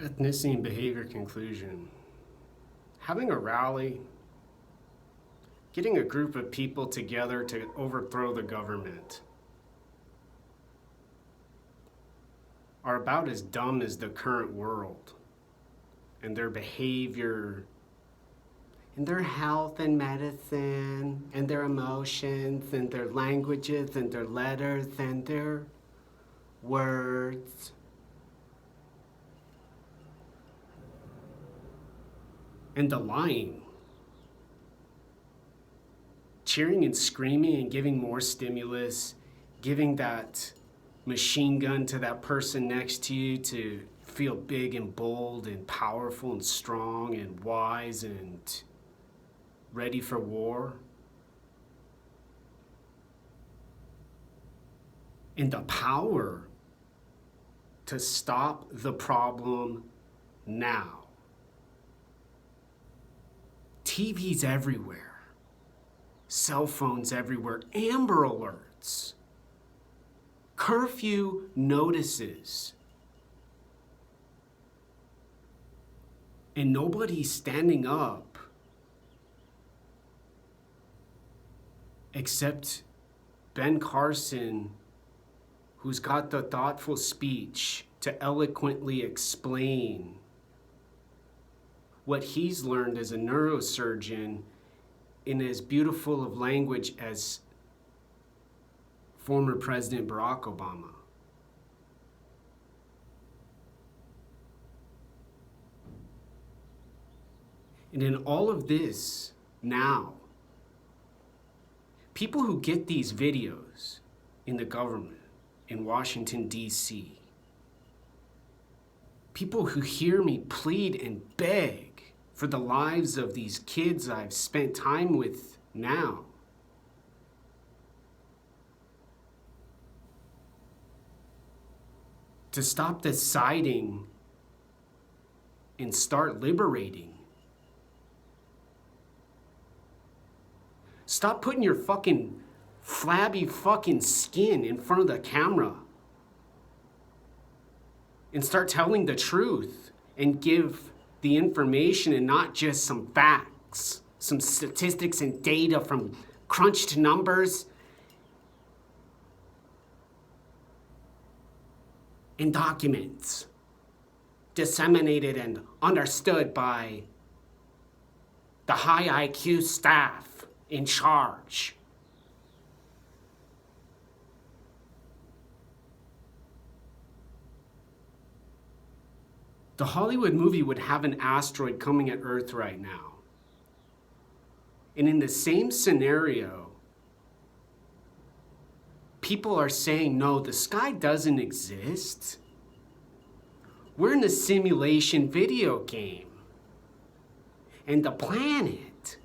Ethnicity and Behavior conclusion. Having a rally, getting a group of people together to overthrow the government are about as dumb as the current world and their behavior and their health and medicine and their emotions and their languages and their letters and their words. And the lying. Cheering and screaming and giving more stimulus, giving that machine gun to that person next to you to feel big and bold and powerful and strong and wise and ready for war. And the power to stop the problem now. TVs everywhere, cell phones everywhere, Amber Alerts, curfew notices, and nobody's standing up except Ben Carson, who's got the thoughtful speech to eloquently explain what he's learned as a neurosurgeon in as beautiful of language as former President Barack Obama. And in all of this now, people who get these videos in the government in Washington, D.C., people who hear me plead and beg for the lives of these kids I've spent time with now, to stop deciding and start liberating. Stop putting your fucking flabby fucking skin in front of the camera and start telling the truth and give the information and not just some facts, some statistics and data from crunched numbers and documents disseminated and understood by the high IQ staff in charge. The Hollywood movie would have an asteroid coming at Earth right now. And in the same scenario, people are saying, no, the sky doesn't exist. We're in a simulation video game. And the planet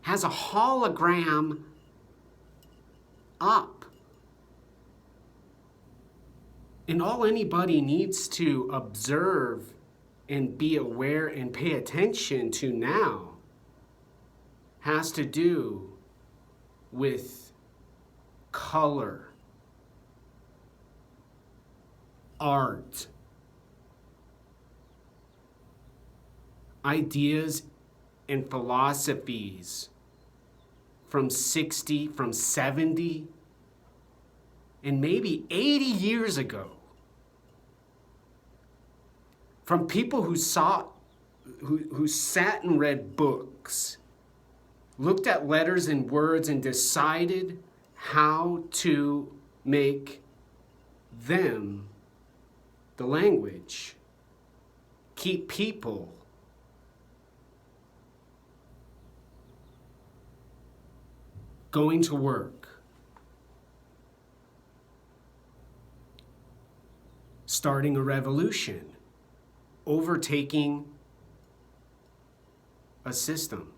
has a hologram up. And all anybody needs to observe and be aware and pay attention to now has to do with color, art, ideas and philosophies from 60, from 70, and maybe 80 years ago, from people who sat and read books, looked at letters and words and decided how to make them the language, keep people going to work, starting a revolution, overtaking a system.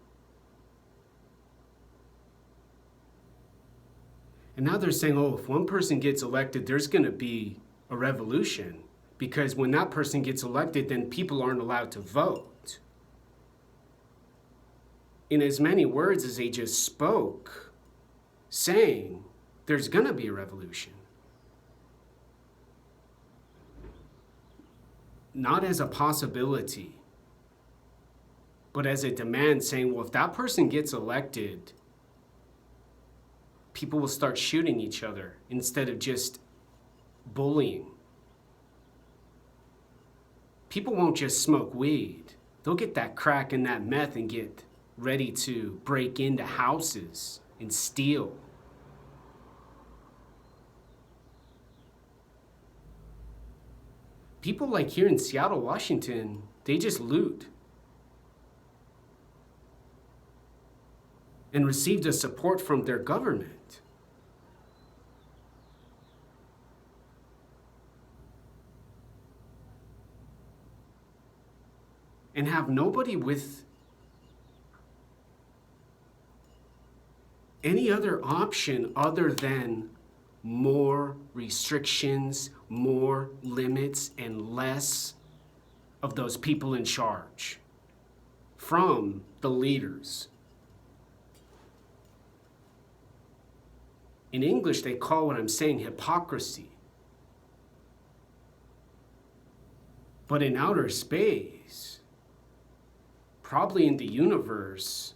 And now they're saying, oh, if one person gets elected, there's going to be a revolution, because when that person gets elected, then people aren't allowed to vote. In as many words as they just spoke, saying there's going to be a revolution. not as a possibility, but as a demand, saying, well, if that person gets elected, people will start shooting each other instead of just bullying. People won't just smoke weed. They'll get that crack and that meth and get ready to break into houses and steal. People like here in Seattle, Washington, they just loot and received a support from their government. And have nobody with any other option other than more restrictions, more limits, and less of those people in charge from the leaders. In English, they call what I'm saying hypocrisy. But in outer space, probably in the universe,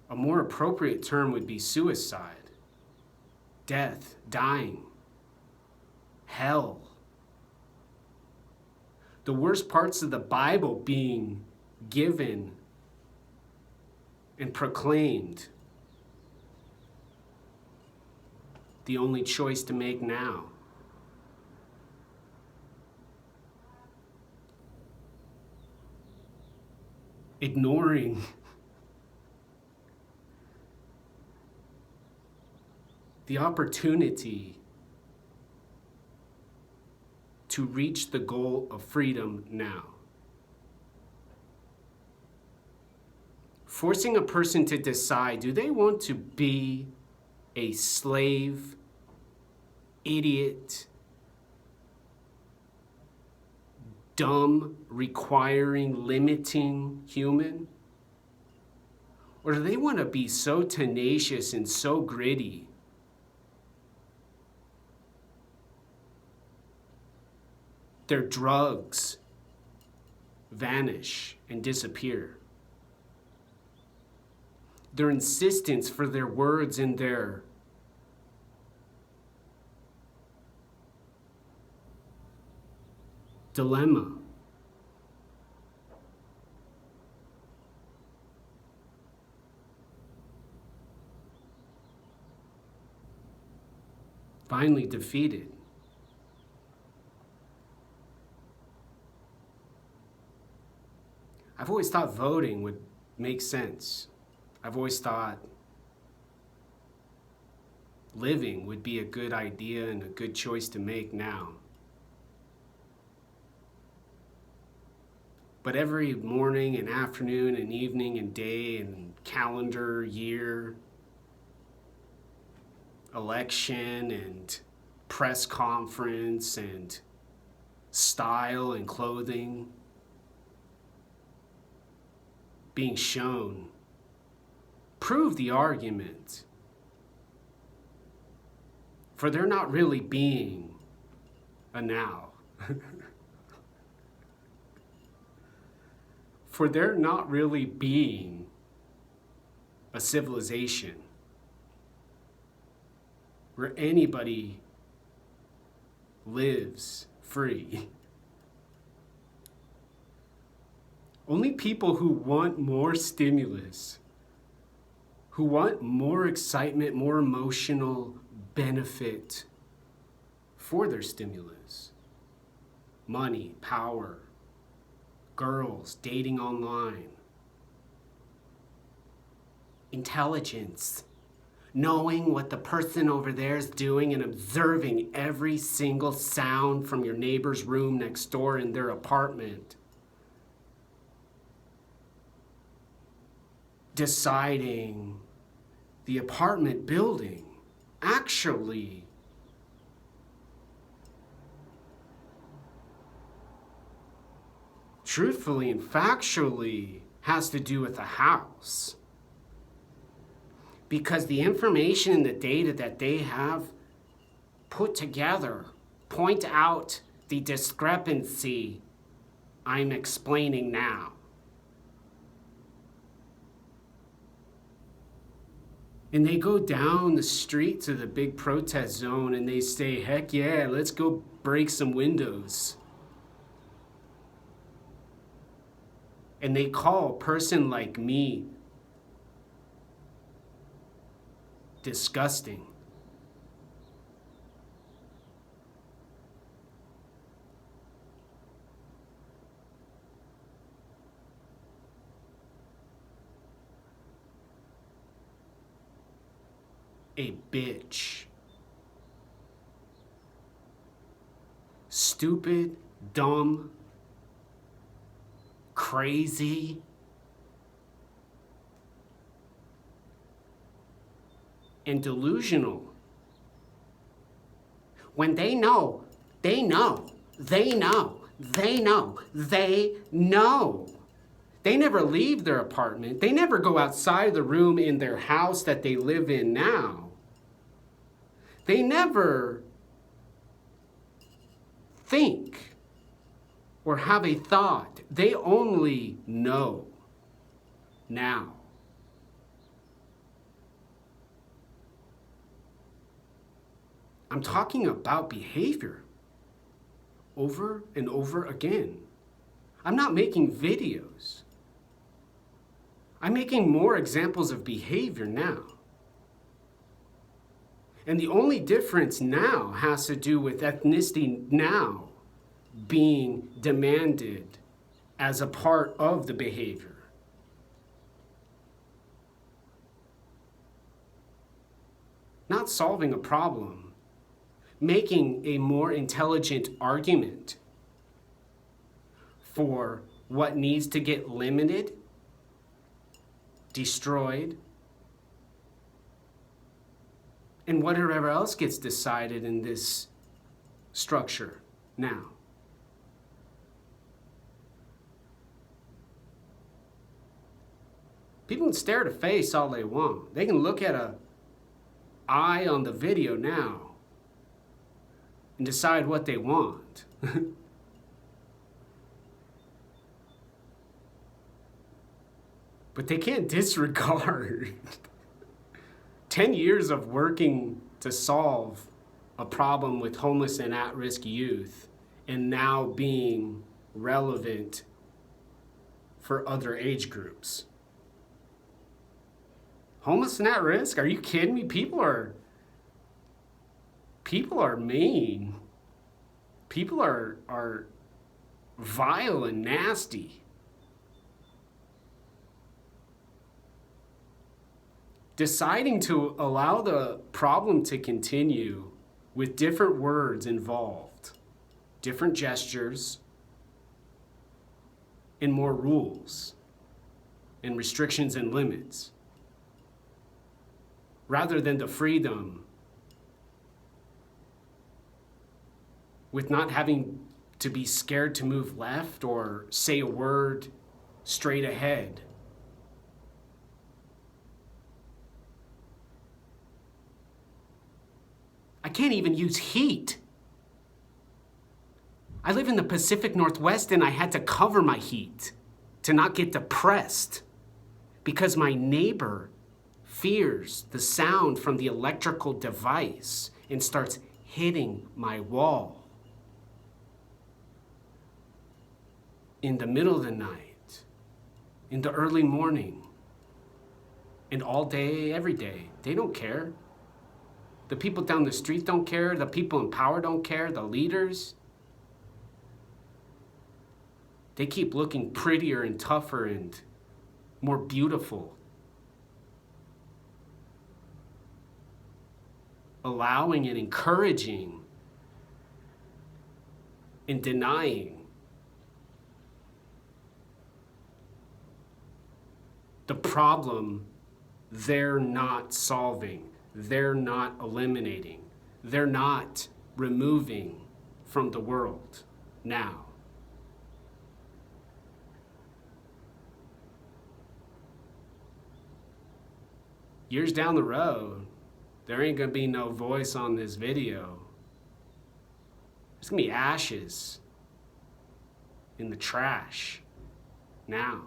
a more appropriate term would be suicide, death, dying, hell. The worst parts of the Bible being given and proclaimed. The only choice to make now. Ignoring the opportunity to reach the goal of freedom now. Forcing a person to decide, do they want to be a slave, idiot, dumb, requiring, limiting human? Or do they want to be so tenacious and so gritty their drugs vanish and disappear? Their insistence for their words and their dilemma finally defeated. I've always thought voting would make sense. I've always thought living would be a good idea and a good choice to make now. But every morning and afternoon and evening and day and calendar year, election and press conference and style and clothing being shown prove the argument. For there not really being a now. For there not really being a civilization where anybody lives free. Only people who want more stimulus, who want more excitement, more emotional benefit for their stimulus. Money, power, girls, dating online, intelligence, knowing what the person over there is doing and observing every single sound from your neighbor's room next door in their apartment. Deciding the apartment building actually truthfully and factually has to do with a house. Because the information and the data that they have put together point out the discrepancy I'm explaining now. And they go down the street to the big protest zone and they say, heck yeah, let's go break some windows. And they call a person like me disgusting. A bitch. Stupid, dumb, crazy, and delusional. When they know, they know, they know, they know, they know. They never leave their apartment. They never go outside the room in their house that they live in now. They never think or have a thought. They only know now. I'm talking about behavior over and over again. I'm not making videos. I'm making more examples of behavior now. And the only difference now has to do with ethnicity now being demanded as a part of the behavior. Not solving a problem, making a more intelligent argument for what needs to get limited, destroyed, and whatever else gets decided in this structure now. People can stare at a face all they want. They can look at an eye on the video now and decide what they want. But they can't disregard 10 years of working to solve a problem with homeless and at-risk youth and now being relevant for other age groups. Homeless and at risk? Are you kidding me? People are mean. People are vile and nasty. Deciding to allow the problem to continue with different words involved, different gestures, and more rules and restrictions and limits, rather than the freedom with not having to be scared to move left or say a word straight ahead. I can't even use heat. I live in the Pacific Northwest and I had to cover my heat to not get depressed because my neighbor fears the sound from the electrical device and starts hitting my wall in the middle of the night, in the early morning, and all day, every day. They don't care. The people down the street don't care. The people in power don't care. The leaders, they keep looking prettier and tougher and more beautiful, allowing and encouraging and denying the problem they're not solving. They're not eliminating. They're not removing from the world now. Years down the road, there ain't gonna be no voice on this video. There's going to be ashes in the trash now.